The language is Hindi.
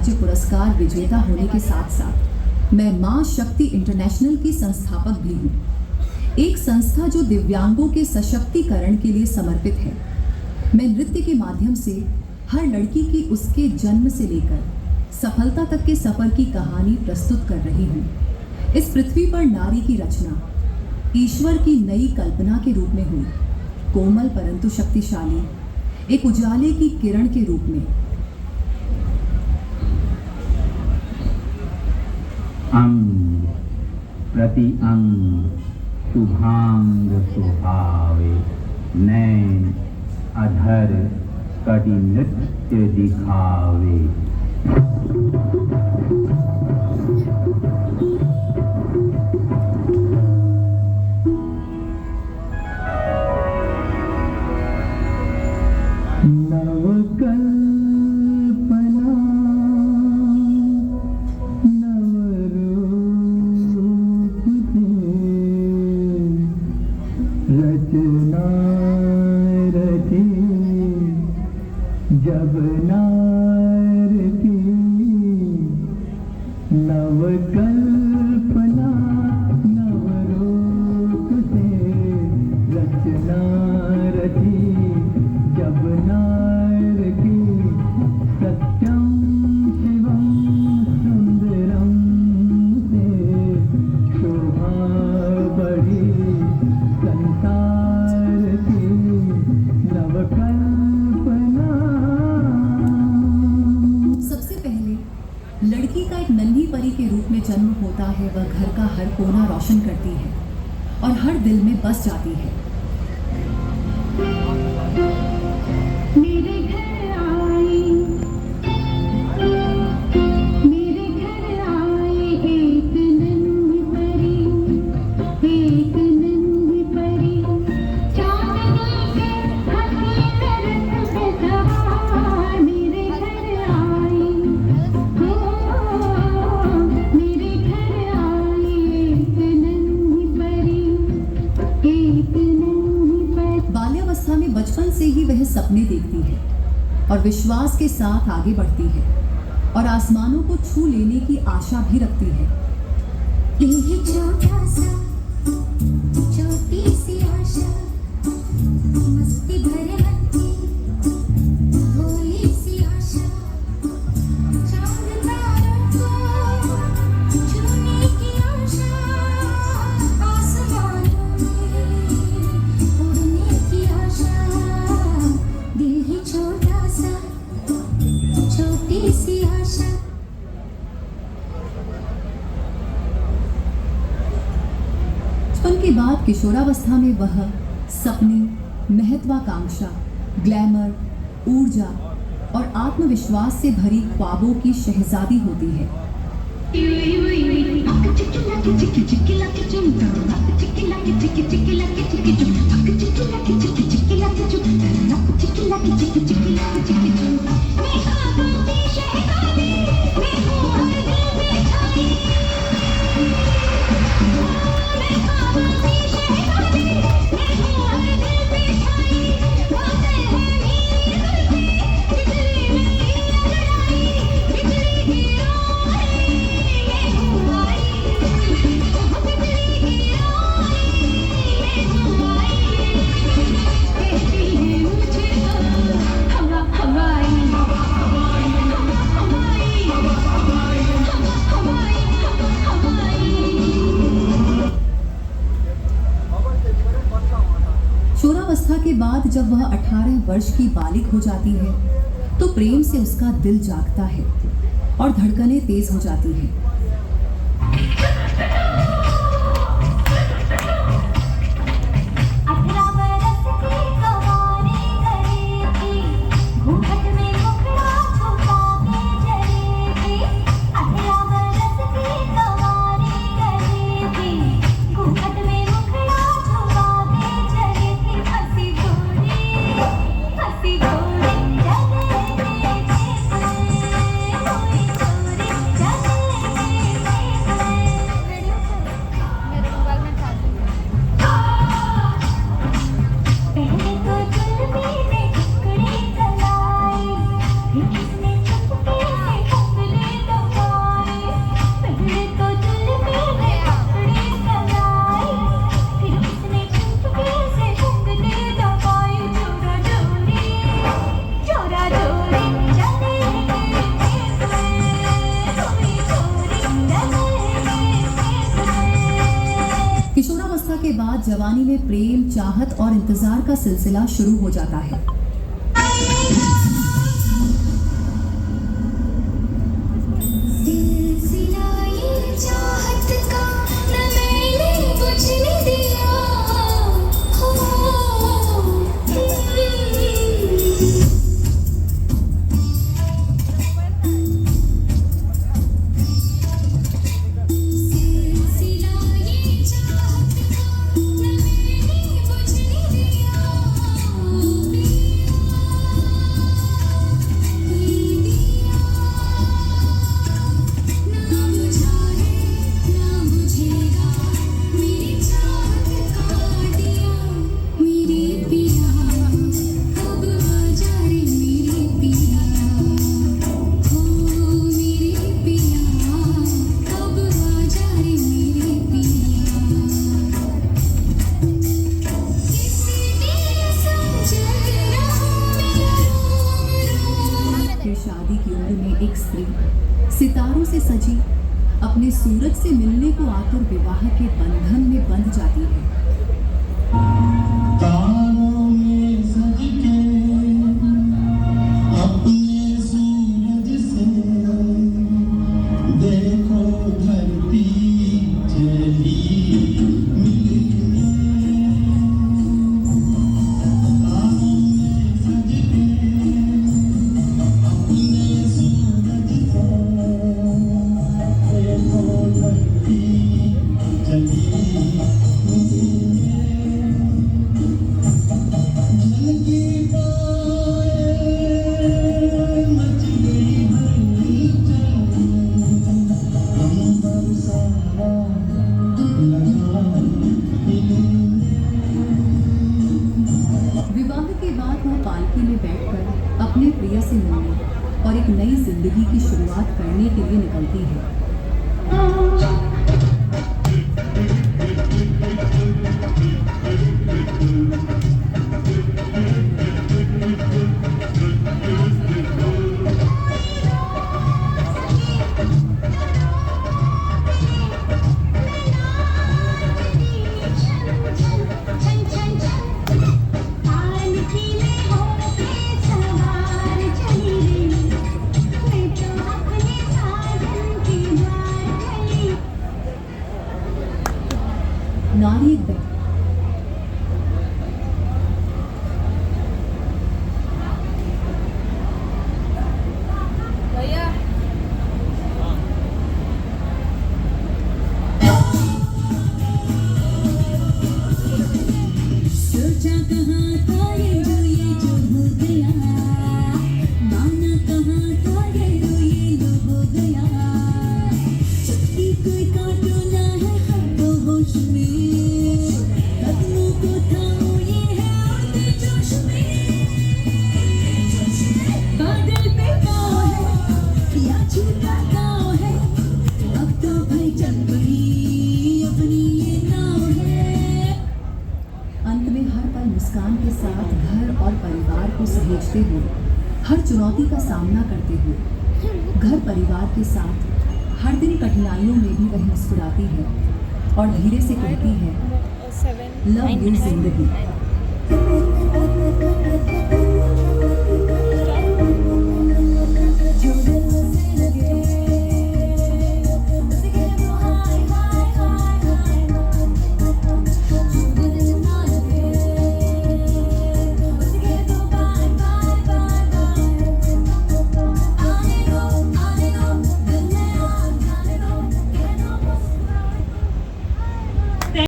राज्य पुरस्कार विजेता होने के साथ साथ मैं मां शक्ति इंटरनेशनल की संस्थापक भी हूँ। एक संस्था जो दिव्यांगों के सशक्तिकरण के लिए समर्पित है। मैं नृत्य के माध्यम से हर लड़की की उसके जन्म से लेकर सफलता तक के सफर की कहानी प्रस्तुत कर रही हूँ। इस पृथ्वी पर नारी की रचना ईश्वर की नई कल्पना के रूप में हुई, कोमल परंतु शक्तिशाली, एक उजाले की किरण के रूप में। अंग प्रति अंग शुभांग सुहावे, नैन अधर कटि नृत्य दिखावे। जब नार की नवकल्पना नवरूप से रचना रची, जब नार की सत्यम शिवम सुंदरम से शोभा बढ़ी, संसार की नवकल्पना। लड़की का एक नन्ही परी के रूप में जन्म होता है। वह घर का हर कोना रोशन करती है और हर दिल में बस जाती है। मेरे घर आई, मेरे घर आई एक नन्ही परी, एक नन्ही परी, चांदनी के हसीन रंग में सवार। मेरे घर आई, मेरे घर आई एक नन्ही परी, एक नन्ही परी। बाल्यावस्था में बचपन से ही वह सपने देखती है और विश्वास के साथ आगे बढ़ती है और आसमानों को छू लेने की आशा भी रखती है। ये छोटा सा, छोटी सी आशा, मस्ती भरे मन की भोली सी आशा, चांद तारों को छूने की आशा, आसमानों में उड़ने की आशा। दिल ही छोटा सा, छोटी सी आशा। बचपन के बाद किशोरावस्था में वह सपने, महत्वाकांक्षा, ग्लैमर, ऊर्जा और आत्मविश्वास से भरी ख्वाबों की शहजादी होती है। किशोरावस्था के बाद जब वह 18 वर्ष की बालिग हो जाती है तो प्रेम से उसका दिल जागता है और धड़कनें तेज हो जाती हैं। 18 बरस की कवारी गई थी, घूंघट में मुखड़ा छुपा के चली थी। 18 बरस की कवारी गई थी, घूंघट में मुखड़ा छुपा के चली थी। हंसी गोरी जगह में हुई चोरी जगह में। बाद जवानी में प्रेम, चाहत और इंतजार का सिलसिला शुरू हो जाता है। सिलसिला ये चाहत का न मैंने बुझने दिया सिलसिला ये चाहत का न मैंने बुझने दिया ना बुझा है ना बुझेगा मेरी चाहत का दिया मेरे पिया कब आजा रे मेरे पिया हो मेरे पिया कब आजा रे मेरे पिया किसी ने समझ रहा मेरा रोम फिर शादी की उम्र में एक स्त्री सितारों से सजी अपने सूरज से मिलने को आतुर विवाह के बंधन में बंध जाती है। तारों में सज के अपने सूरज से देखो धरती चली मिलने। तारों में सज के अपने सूरज से देखो धरती चली मिलने। झलकी पाए मच गई हलचल, अंबर सारा लगा हिलने। विवाह के बाद वह पालकी में बैठकर अपने प्रिय से मिलने और एक नई जिंदगी की शुरुआत करने के लिए निकलती है। पालकी में होके सवार चली रे मैं तो अपने साजन के द्वार चली। नारी एक व्यक्ति सोचा कहाँ था ये जो हो गया माना कहाँ था ये लो हो गया चुटकी कोई काटो ना है हमको होश में कदमों को थामो ये है उड़ते जोश में बादल पे गाँव है या छूटा गाँव है अब तो भाई चल पड़ी अपनी ये नाव है। अंत में हर पल मुस्कान के साथ घर और परिवार को सहेजते हुए, हर चुनौती का सामना करते हुए, घर परिवार के साथ हर दिन कठिनाइयों में भी वह मुस्कुराती है और धीरे से कहती है, लव यू जिंदगी।